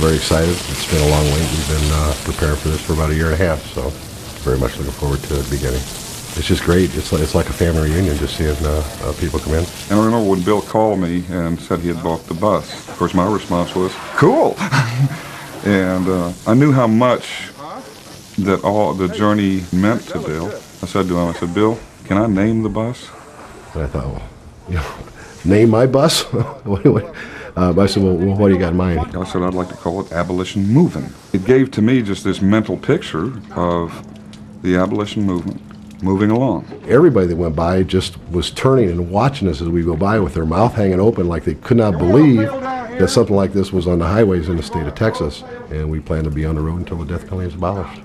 very excited. It's been a long wait. We've been preparing for this for about a year and a half, so very much looking forward to the beginning. It's just great. It's like a family reunion, just seeing people come in. And I remember when Bill called me and said he had bought the bus. Of course, my response was, cool! And I knew how much that all the journey meant to Bill. I said to him, Bill, can I name the bus? And I thought, well, name my bus? I said, well, what do you got in mind? I said, I'd like to call it Abolition Moving. It gave to me just this mental picture of the abolition movement moving along. Everybody that went by just was turning and watching us as we go by with their mouth hanging open like they could not believe that something like this was on the highways in the state of Texas. And we plan to be on the road until the death penalty is abolished.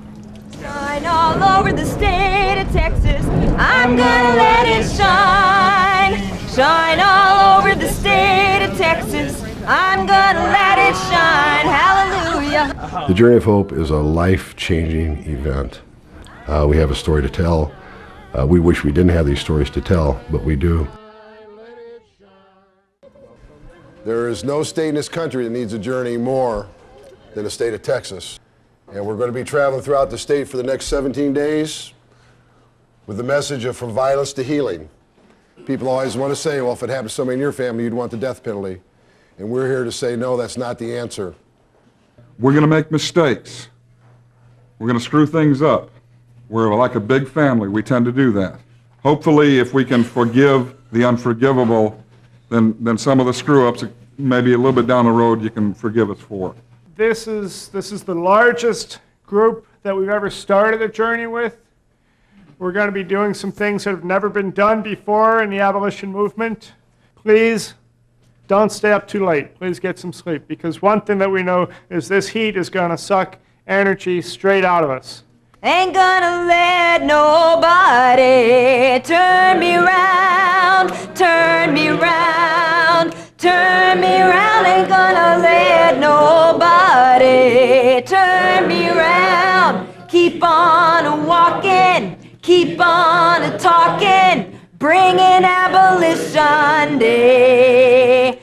Shine all over the state of Texas. I'm gonna let it shine. Shine all over the state of Texas. I'm gonna let it shine. Hallelujah. The Journey of Hope is a life-changing event. We have a story to tell. We wish we didn't have these stories to tell, but we do. There is no state in this country that needs a journey more than the state of Texas. And we're going to be traveling throughout the state for the next 17 days with the message of from violence to healing. People always want to say, well, if it happened to somebody in your family, you'd want the death penalty. And we're here to say, no, that's not the answer. We're going to make mistakes. We're going to screw things up. We're like a big family. We tend to do that. Hopefully, if we can forgive the unforgivable, then some of the screw-ups, maybe a little bit down the road, you can forgive us for. This is the largest group that we've ever started a journey with. We're going to be doing some things that have never been done before in the abolition movement. Please don't stay up too late. Please get some sleep, because one thing that we know is this heat is going to suck energy straight out of us. Ain't gonna let nobody turn me round, turn me round, turn me round. Ain't gonna let nobody turn me round. Keep on walking, keep on talking, bringing Abolition Day.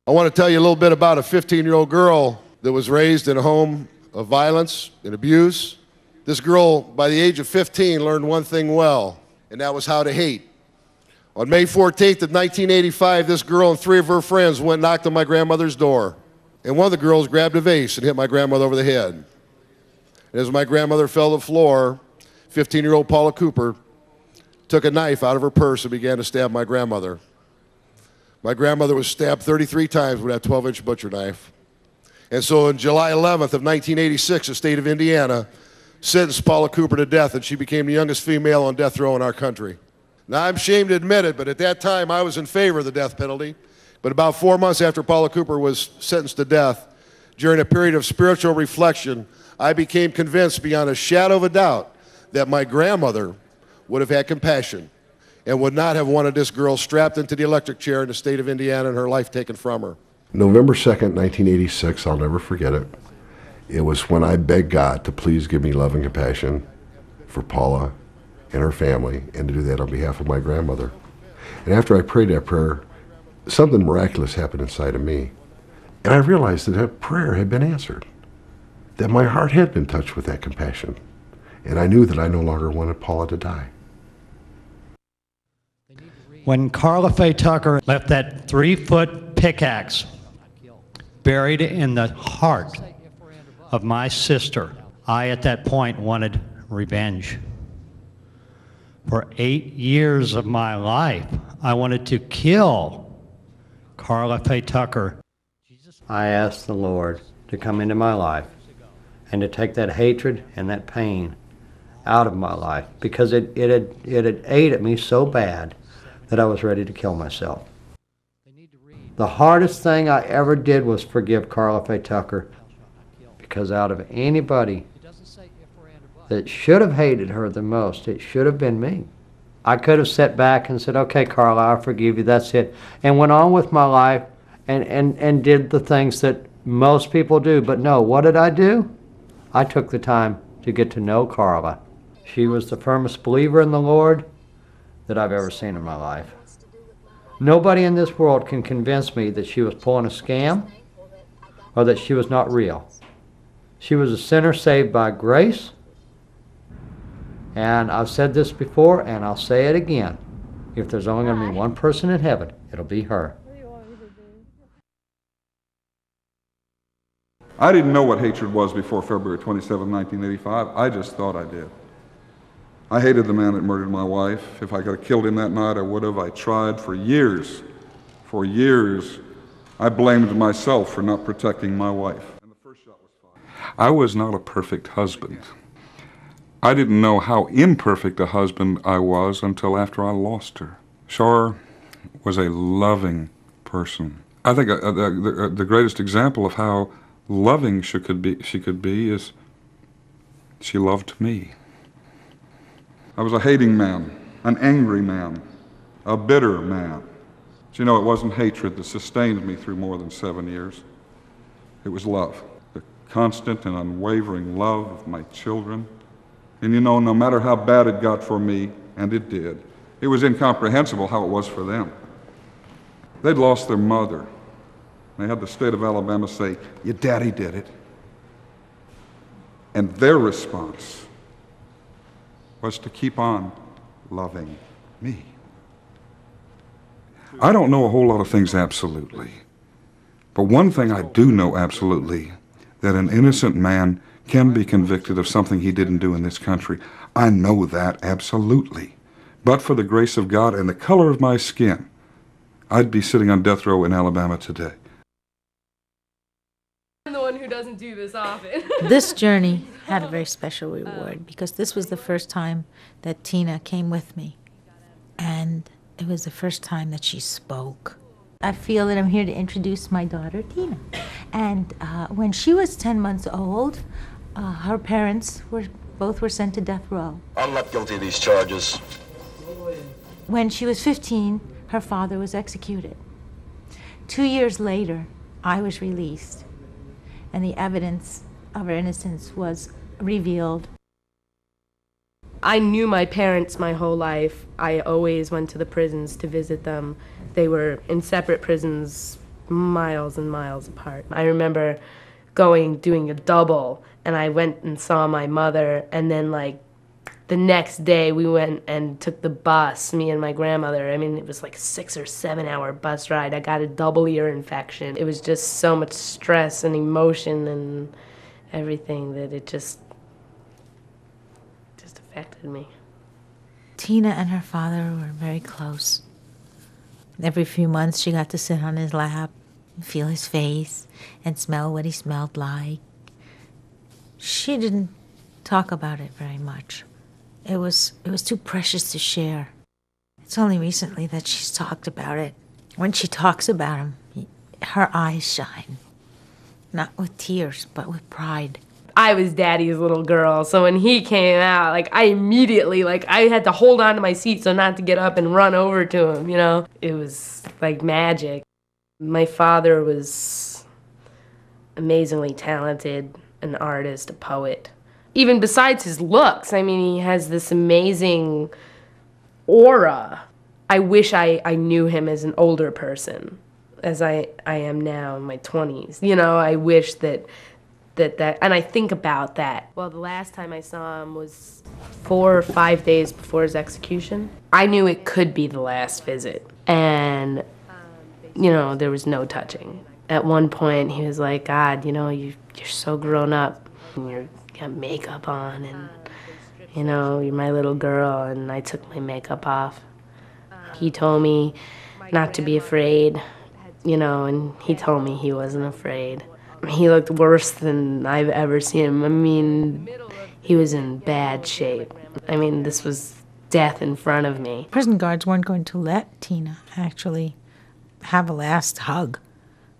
I want to tell you a little bit about a 15-year-old girl that was raised in a home of violence and abuse. This girl, by the age of 15, learned one thing well, and that was how to hate. On May 14th of 1985, this girl and 3 of her friends went and knocked on my grandmother's door. And one of the girls grabbed a vase and hit my grandmother over the head. And as my grandmother fell to the floor, 15-year-old Paula Cooper took a knife out of her purse and began to stab my grandmother. My grandmother was stabbed 33 times with that 12-inch butcher knife. And so on July 11th of 1986, the state of Indiana sentenced Paula Cooper to death, and she became the youngest female on death row in our country. Now, I'm ashamed to admit it, but at that time, I was in favor of the death penalty. But about 4 months after Paula Cooper was sentenced to death, during a period of spiritual reflection, I became convinced beyond a shadow of a doubt that my grandmother would have had compassion and would not have wanted this girl strapped into the electric chair in the state of Indiana and her life taken from her. November 2nd, 1986, I'll never forget it. It was when I begged God to please give me love and compassion for Paula and her family, and to do that on behalf of my grandmother. And after I prayed that prayer, something miraculous happened inside of me. And I realized that that prayer had been answered, that my heart had been touched with that compassion. And I knew that I no longer wanted Paula to die. When Carla Faye Tucker left that 3-foot pickaxe buried in the heart of my sister, I at that point wanted revenge. For 8 years of my life, I wanted to kill Carla Faye Tucker. I asked the Lord to come into my life and to take that hatred and that pain out of my life, because it had ate at me so bad that I was ready to kill myself. The hardest thing I ever did was forgive Carla Faye Tucker, because out of anybody that should have hated her the most, it should have been me. I could have sat back and said, okay, Carla, I forgive you, that's it, and went on with my life and did the things that most people do. But no, what did I do? I took the time to get to know Carla. She was the firmest believer in the Lord that I've ever seen in my life. Nobody in this world can convince me that she was pulling a scam or that she was not real. She was a sinner saved by grace. And I've said this before, and I'll say it again. If there's only going to be one person in heaven, it'll be her. I didn't know what hatred was before February 27, 1985. I just thought I did. I hated the man that murdered my wife. If I could have killed him that night, I would have. I tried for years. For years, I blamed myself for not protecting my wife. And the first shot was fired. I was not a perfect husband. I didn't know how imperfect a husband I was until after I lost her. Shar was a loving person. I think the greatest example of how loving she could be is she loved me. I was a hating man, an angry man, a bitter man. But you know, it wasn't hatred that sustained me through more than 7 years. It was love, the constant and unwavering love of my children. And you know, no matter how bad it got for me, and it did, it was incomprehensible how it was for them. They'd lost their mother. They had the state of Alabama say, "Your daddy did it." And their response was to keep on loving me. I don't know a whole lot of things absolutely, but one thing I do know absolutely, that an innocent man can be convicted of something he didn't do in this country. I know that absolutely. But for the grace of God and the color of my skin, I'd be sitting on death row in Alabama today. I'm the one who doesn't do this often. This journey had a very special reward because this was the first time that Tina came with me. And it was the first time that she spoke. I feel that I'm here to introduce my daughter, Tina. And when she was 10 months old, her parents both were sent to death row. I'm not guilty of these charges. When she was 15, her father was executed. 2 years later, I was released, and the evidence of her innocence was revealed. I knew my parents my whole life. I always went to the prisons to visit them. They were in separate prisons, miles and miles apart. I remember doing a double, and I went and saw my mother, and then like the next day we went and took the bus, me and my grandmother. I mean, it was like 6 or 7 hour bus ride. I got a double ear infection. It was just so much stress and emotion and everything that it just affected me. Tina and her father were very close. Every few months she got to sit on his lap, and feel his face, and smell what he smelled like. She didn't talk about it very much. It was too precious to share. It's only recently that she's talked about it. When she talks about him, her eyes shine. Not with tears, but with pride. I was Daddy's little girl, so when he came out, like, I immediately, like, I had to hold on to my seat so not to get up and run over to him, you know? It was like magic. My father was amazingly talented, an artist, a poet. Even besides his looks, I mean, he has this amazing aura. I wish I knew him as an older person, as I am now in my 20s. You know, I wish that, and I think about that. Well, the last time I saw him was 4 or 5 days before his execution. I knew it could be the last visit, and, you know, there was no touching. At one point, he was like, "God, you know, you're so grown up, and you got makeup on, and, you know, you're my little girl," and I took my makeup off. He told me not to be afraid, you know, and he told me he wasn't afraid. He looked worse than I've ever seen him. I mean, he was in bad shape. I mean, this was death in front of me. Prison guards weren't going to let Tina actually have a last hug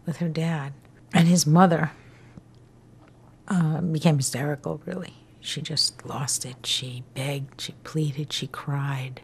with her dad. And his mother became hysterical, really. She just lost it. She begged, she pleaded, she cried.